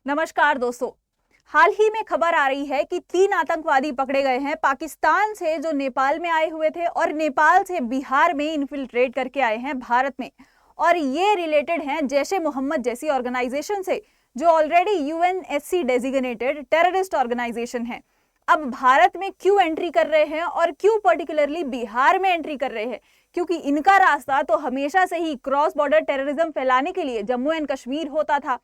नमस्कार दोस्तों। हाल ही में खबर आ रही है कि 3 आतंकवादी पकड़े गए हैं पाकिस्तान से, जो नेपाल में आए हुए थे और नेपाल से बिहार में इन्फिल्ट्रेट करके आए हैं भारत में। और ये रिलेटेड हैं जैश ए मोहम्मद जैसी ऑर्गेनाइजेशन से, जो already UNSC designated terrorist organisation है। अब भारत में क्यों एंट्री कर रहे हैं और क्यों पर्टिकुलरली बिहार में एंट्री कर रहे हैं? क्योंकि इनका रास्ता तो हमेशा से ही क्रॉस बॉर्डर टेररिज्म फैलाने के लिए जम्मू एंड कश्मीर होता था।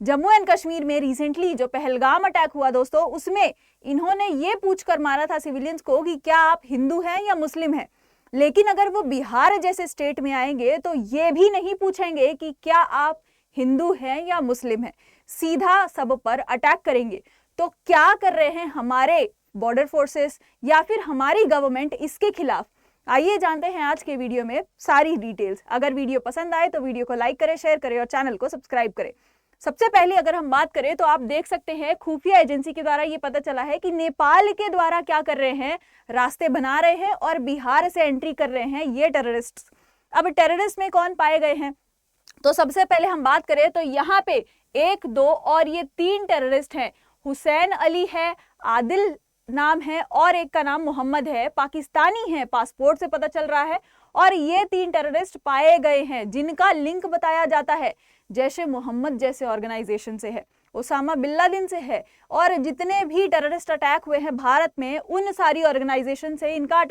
जम्मू एंड कश्मीर में रिसेंटली जो पहलगाम अटैक हुआ दोस्तों, उसमें इन्होंने ये पूछकर मारा था सिविलियंस को कि क्या आप हिंदू हैं या मुस्लिम हैं। लेकिन अगर वो बिहार जैसे स्टेट में आएंगे तो ये भी नहीं पूछेंगे कि क्या आप हिंदू हैं या मुस्लिम हैं, सीधा सब पर अटैक करेंगे। तो क्या कर रहे हैं हमारे बॉर्डर फोर्सेस या फिर हमारी गवर्नमेंट इसके खिलाफ? आइए जानते हैं आज के वीडियो में सारी डिटेल्स। अगर वीडियो पसंद आए तो वीडियो को लाइक करें, शेयर करें और चैनल को सब्सक्राइब करें। सबसे पहले अगर हम बात करें तो आप देख सकते हैं खुफिया एजेंसी के द्वारा ये पता चला है कि नेपाल के द्वारा क्या कर रहे हैं, रास्ते बना रहे हैं और बिहार से एंट्री कर रहे हैं ये टेररिस्ट। अब टेररिस्ट में कौन पाए गए हैं, तो सबसे पहले हम बात करें तो यहाँ पे 1, 2 और ये 3 टेररिस्ट हैं। हुसैन अली है, आदिल नाम है और एक का नाम मोहम्मद है, पाकिस्तानी है, पासपोर्ट से पता चल रहा है। और ये 3 टेररिस्ट पाए गए हैं जिनका लिंक बताया जाता है जैश ए मोहम्मद जैसे ऑर्गेनाइजेशन से है, ओसामा बिन लादेन से है। और जितने भी टेररिस्ट अटैक हुए हैं भारत में, उन सारी ऑर्गेनाइजेशन से इनका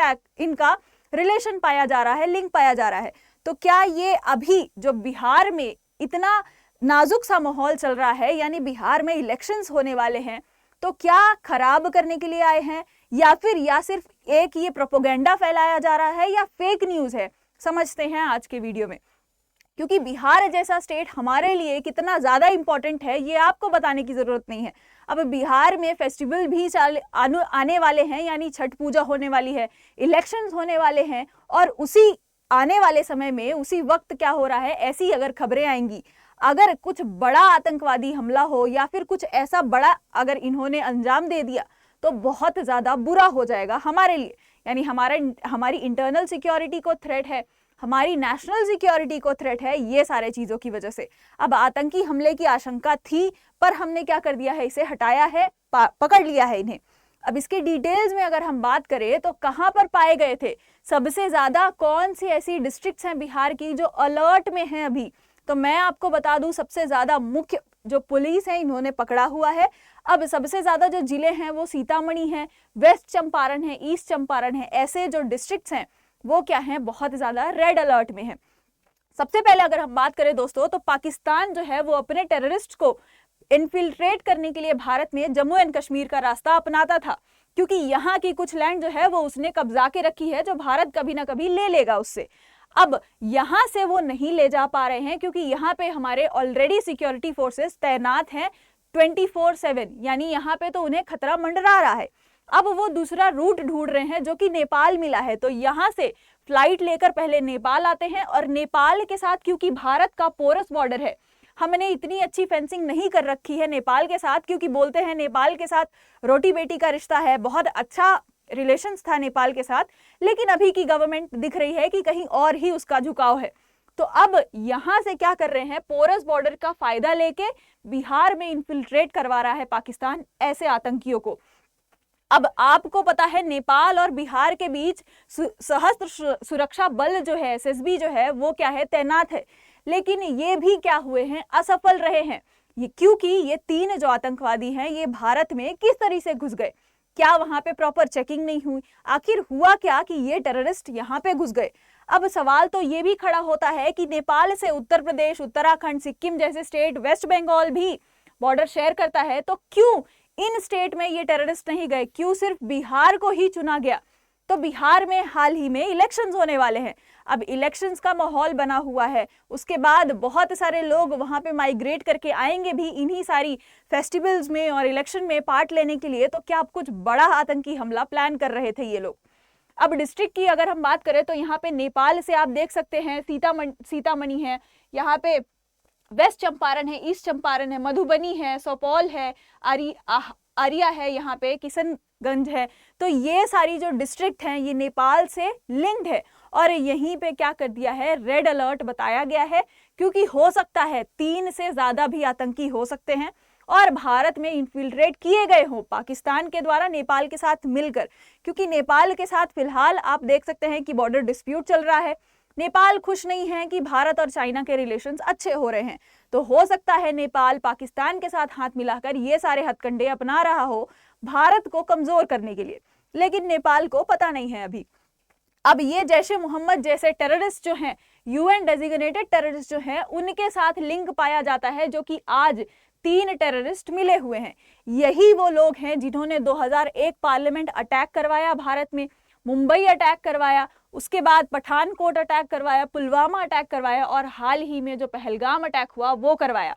रिलेशन पाया जा रहा है, लिंक पाया जा रहा है। तो क्या ये अभी जो बिहार में इतना नाजुक सा माहौल चल रहा है, यानी बिहार में इलेक्शंस होने वाले हैं, तो क्या खराब करने के लिए आए हैं या सिर्फ एक ये प्रोपेगेंडा फैलाया जा रहा है या फेक न्यूज है? समझते हैं आज के वीडियो में। क्योंकि बिहार जैसा स्टेट हमारे लिए कितना ज़्यादा इंपॉर्टेंट है ये आपको बताने की ज़रूरत नहीं है। अब बिहार में फेस्टिवल भी आने वाले हैं, यानी छठ पूजा होने वाली है, इलेक्शंस होने वाले हैं। और उसी आने वाले समय में उसी वक्त क्या हो रहा है, ऐसी अगर खबरें आएंगी, अगर कुछ बड़ा आतंकवादी हमला हो या फिर कुछ ऐसा बड़ा अगर इन्होंने अंजाम दे दिया तो बहुत ज़्यादा बुरा हो जाएगा हमारे लिए। यानी हमारी इंटरनल सिक्योरिटी को थ्रेट है, हमारी नेशनल सिक्योरिटी को थ्रेट है, ये सारे चीज़ों की वजह से। अब आतंकी हमले की आशंका थी पर हमने क्या कर दिया है, इसे हटाया है, पकड़ लिया है इन्हें। अब इसके डिटेल्स में अगर हम बात करें तो कहाँ पर पाए गए थे, सबसे ज़्यादा कौन सी ऐसी डिस्ट्रिक्ट्स हैं बिहार की जो अलर्ट में हैं अभी, तो मैं आपको बता दूं सबसे ज़्यादा मुख्य जो पुलिस है इन्होंने पकड़ा हुआ है। अब सबसे ज़्यादा जो जिले हैं वो सीतामढ़ी हैं, वेस्ट चंपारण है, ईस्ट चंपारण है। ऐसे जो डिस्ट्रिक्ट्स हैं वो क्या हैं, बहुत ज़्यादा रेड अलर्ट में है। सबसे पहले अगर हम बात करें दोस्तों तो पाकिस्तान जो है वो अपने टेररिस्ट को इन्फिल्ट्रेट करने के लिए भारत में जम्मू एंड कश्मीर का रास्ता अपनाता था, क्योंकि यहाँ की कुछ लैंड जो है वो उसने कब्जा के रखी है, जो भारत कभी ना कभी ले लेगा उससे। अब यहाँ से वो नहीं ले जा पा रहे हैं क्योंकि यहाँ पे हमारे ऑलरेडी सिक्योरिटी फोर्सेस तैनात हैं 24/7, यानी यहाँ पे तो उन्हें खतरा मंडरा रहा है। अब वो दूसरा रूट ढूंढ रहे हैं जो कि नेपाल मिला है, तो यहाँ से फ्लाइट लेकर पहले नेपाल आते हैं। और नेपाल के साथ क्योंकि भारत का पोरस बॉर्डर है, हमने इतनी अच्छी फेंसिंग नहीं कर रखी है नेपाल के साथ, क्योंकि बोलते हैं नेपाल के साथ रोटी बेटी का रिश्ता है, बहुत अच्छा रिलेशंस था नेपाल के साथ। लेकिन अभी की गवर्नमेंट दिख रही है कि कहीं और ही उसका झुकाव है। तो अब यहाँ से क्या कर रहे हैं, पोरस बॉर्डर का फायदा लेके बिहार में इन्फिल्ट्रेट करवा रहा है पाकिस्तान ऐसे आतंकियों को। अब आपको पता है नेपाल और बिहार के बीच सशस्त्र सुरक्षा बल जो है, एसएसबी जो है वो क्या है, तैनात है। लेकिन ये भी क्या हुए हैं, असफल रहे हैं। ये क्योंकि ये 3 जो आतंकवादी हैं ये भारत में किस तरह से घुस गए, क्या वहां पे प्रॉपर चेकिंग नहीं हुई, आखिर हुआ क्या कि ये टेररिस्ट यहाँ पे घुस गए? अब सवाल तो ये भी खड़ा होता है कि नेपाल से उत्तर प्रदेश, उत्तराखंड, सिक्किम जैसे स्टेट, वेस्ट बंगाल भी बॉर्डर शेयर करता है, तो क्यों इन स्टेट में ये टेररिस्ट नहीं गए, क्यों सिर्फ बिहार को ही चुना गया? तो बिहार में हाल ही में इलेक्शंस होने वाले हैं। अब इलेक्शंस का माहौल बना हुआ है, उसके बाद बहुत सारे लोग वहां पे माइग्रेट करके आएंगे भी इन्हीं सारी फेस्टिवल्स में और इलेक्शन में पार्ट लेने के लिए। तो क्या अब कुछ बड़ा आतंकी हमला प्लान कर रहे थे ये लोग? अब डिस्ट्रिक्ट की अगर हम बात करें तो यहाँ पे नेपाल से आप देख सकते हैं सीतामढ़ी है, यहाँ पे वेस्ट चंपारण है, ईस्ट चंपारण है, मधुबनी है, सुपौल है, आरिया है, यहाँ पे किशनगंज है। तो ये सारी जो डिस्ट्रिक्ट हैं ये नेपाल से लिंक्ड है और यहीं पे क्या कर दिया है, रेड अलर्ट बताया गया है, क्योंकि हो सकता है 3 से ज़्यादा भी आतंकी हो सकते हैं और भारत में इन्फिल्ट्रेट किए गए हों पाकिस्तान के द्वारा नेपाल के साथ मिलकर, क्योंकि नेपाल के साथ फिलहाल आप देख सकते हैं कि बॉर्डर डिस्प्यूट चल रहा है। नेपाल खुश नहीं है कि भारत और चाइना के रिलेशंस अच्छे हो रहे हैं, तो हो सकता है नेपाल पाकिस्तान के साथ हाथ मिलाकर ये सारे हथकंडे अपना रहा हो भारत को कमजोर करने के लिए, लेकिन नेपाल को पता नहीं है अभी। अब ये जैशे मोहम्मद जैसे टेररिस्ट जो हैं, यूएन डेजिग्नेटेड टेररिस्ट जो हैं, उनके साथ लिंक पाया जाता है, जो कि आज 3 टेररिस्ट मिले हुए हैं। यही वो लोग हैं जिन्होंने 2001 पार्लियामेंट अटैक करवाया भारत में, मुंबई अटैक करवाया, उसके बाद पठानकोट अटैक करवाया, पुलवामा अटैक करवाया और हाल ही में जो पहलगाम अटैक हुआ वो करवाया।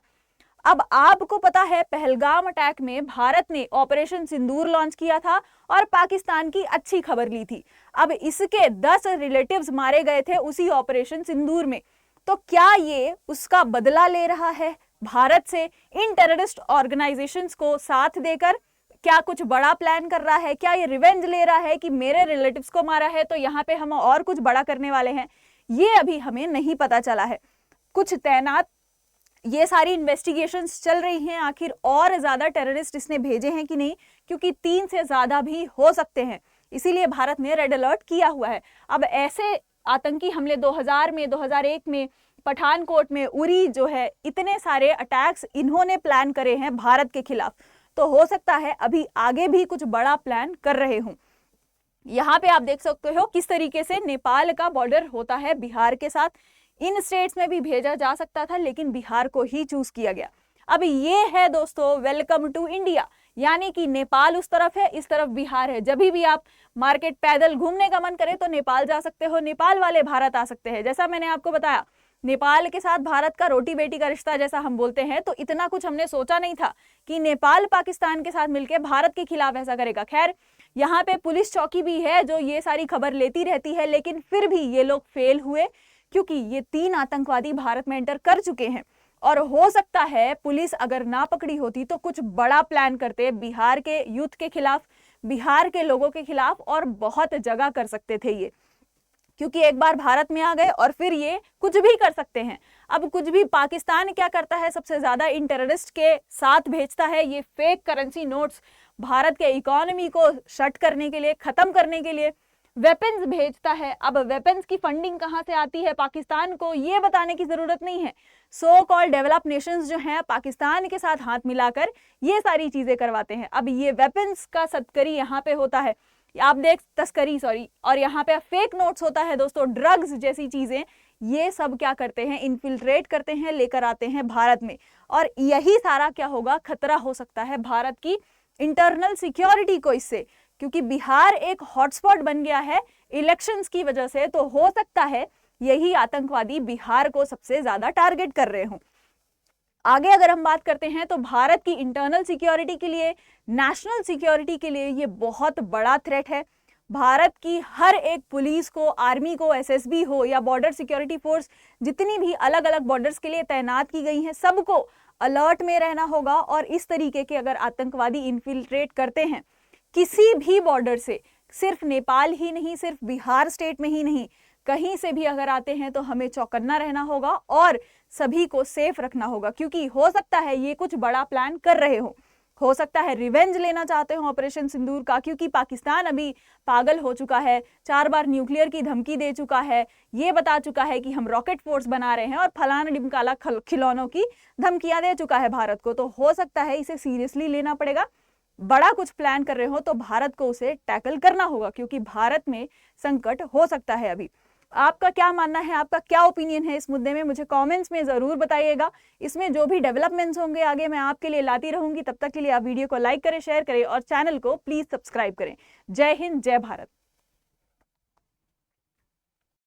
अब आपको पता है पहलगाम अटैक में भारत ने ऑपरेशन सिंदूर लॉन्च किया था और पाकिस्तान की अच्छी खबर ली थी। अब इसके 10 रिलेटिव्स मारे गए थे उसी ऑपरेशन सिंदूर में। तो क्या ये उसका बदला ले रहा है भारत से इन टेररिस्ट ऑर्गेनाइजेशंस को साथ देकर? क्या कुछ बड़ा प्लान कर रहा है? क्या ये रिवेंज ले रहा है कि मेरे रिलेटिव्स को मारा है तो यहाँ पे हम और कुछ बड़ा करने वाले हैं? ये अभी हमें नहीं पता चला है। कुछ तैनात ये सारी इन्वेस्टिगेशंस चल रही हैं, आखिर और ज्यादा टेररिस्ट इसने भेजे हैं कि नहीं, क्योंकि 3 से ज्यादा भी हो सकते हैं, इसीलिए भारत ने रेड अलर्ट किया हुआ है। अब ऐसे आतंकी हमले 2000 में, 2001 में, पठानकोट में, उरी जो है, इतने सारे अटैक्स इन्होंने प्लान करे हैं भारत के खिलाफ, तो हो सकता है अभी आगे भी कुछ बड़ा प्लान कर रहे हों। यहाँ पे आप देख सकते हो किस तरीके से नेपाल का बॉर्डर होता है बिहार के साथ। इन स्टेट्स में भी भेजा जा सकता था लेकिन बिहार को ही चूज किया गया। अब ये है दोस्तों वेलकम टू इंडिया, यानी कि नेपाल उस तरफ है, इस तरफ बिहार है। जब भी आप मार्केट पैदल घूमने का मन करे तो नेपाल जा सकते हो, नेपाल वाले भारत आ सकते हैं। जैसा मैंने आपको बताया नेपाल के साथ भारत का रोटी बेटी का रिश्ता जैसा हम बोलते हैं, तो इतना कुछ हमने सोचा नहीं था कि नेपाल पाकिस्तान के साथ मिलकर भारत के खिलाफ ऐसा करेगा। खैर यहाँ पे पुलिस चौकी भी है जो ये सारी खबर लेती रहती है, लेकिन फिर भी ये लोग फेल हुए क्योंकि ये 3 आतंकवादी भारत में एंटर कर चुके हैं। और हो सकता है पुलिस अगर ना पकड़ी होती तो कुछ बड़ा प्लान करते बिहार के यूथ के खिलाफ, बिहार के लोगों के खिलाफ, और बहुत जगह कर सकते थे ये, क्योंकि एक बार भारत में आ गए और फिर ये कुछ भी कर सकते हैं। अब कुछ भी पाकिस्तान क्या करता है, सबसे ज्यादा इन टेररिस्ट के साथ भेजता है ये फेक करेंसी नोट्स, भारत के इकोनॉमी को शट करने के लिए, खत्म करने के लिए वेपन्स भेजता है। अब वेपन्स की फंडिंग कहां से आती है पाकिस्तान को ये बताने की जरूरत नहीं है। सो कॉल्ड डेवलप नेशंस जो हैं पाकिस्तान के साथ हाथ मिलाकर ये सारी चीजें करवाते हैं। अब ये वेपन्स का तस्करी यहाँ पे होता है, आप देख तस्करी सॉरी, और यहाँ पे फेक नोट्स होता है दोस्तों, ड्रग्स जैसी चीजें, ये सब क्या करते हैं, इन्फिल्ट्रेट करते हैं, लेकर आते हैं भारत में। और यही सारा क्या होगा, खतरा हो सकता है भारत की इंटरनल सिक्योरिटी को इससे, क्योंकि बिहार एक हॉटस्पॉट बन गया है इलेक्शंस की वजह से। तो हो सकता है यही आतंकवादी बिहार को सबसे ज्यादा टारगेट कर रहे हों। आगे अगर हम बात करते हैं तो भारत की इंटरनल सिक्योरिटी के लिए, नेशनल सिक्योरिटी के लिए ये बहुत बड़ा थ्रेट है। भारत की हर एक पुलिस को, आर्मी को, एसएसबी हो या बॉर्डर सिक्योरिटी फोर्स, जितनी भी अलग अलग बॉर्डर्स के लिए तैनात की गई हैं, सबको अलर्ट में रहना होगा। और इस तरीके के अगर आतंकवादी इन्फिल्ट्रेट करते हैं किसी भी बॉर्डर से, सिर्फ नेपाल ही नहीं, सिर्फ बिहार स्टेट में ही नहीं, कहीं से भी अगर आते हैं तो हमें चौकन्ना रहना होगा और सभी को सेफ रखना होगा, क्योंकि हो सकता है ये कुछ बड़ा प्लान कर रहे हो सकता है रिवेंज लेना चाहते हो ऑपरेशन सिंदूर का, क्योंकि पाकिस्तान अभी पागल हो चुका है, 4 बार न्यूक्लियर की धमकी दे चुका है, ये बता चुका है कि हम रॉकेट फोर्स बना रहे हैं और फलाना डिमकाला खिलौनों की धमकियां दे चुका है भारत को। तो हो सकता है इसे सीरियसली लेना पड़ेगा। बड़ा कुछ प्लान कर रहे हो तो भारत को उसे टैकल करना होगा, क्योंकि भारत में संकट हो सकता है अभी। आपका क्या मानना है, आपका क्या ओपिनियन है इस मुद्दे में, मुझे कमेंट्स में जरूर बताइएगा। इसमें जो भी डेवलपमेंट्स होंगे आगे मैं आपके लिए लाती रहूंगी। तब तक के लिए आप वीडियो को लाइक करें, शेयर करें और चैनल को प्लीज सब्सक्राइब करें। जय हिंद, जय भारत।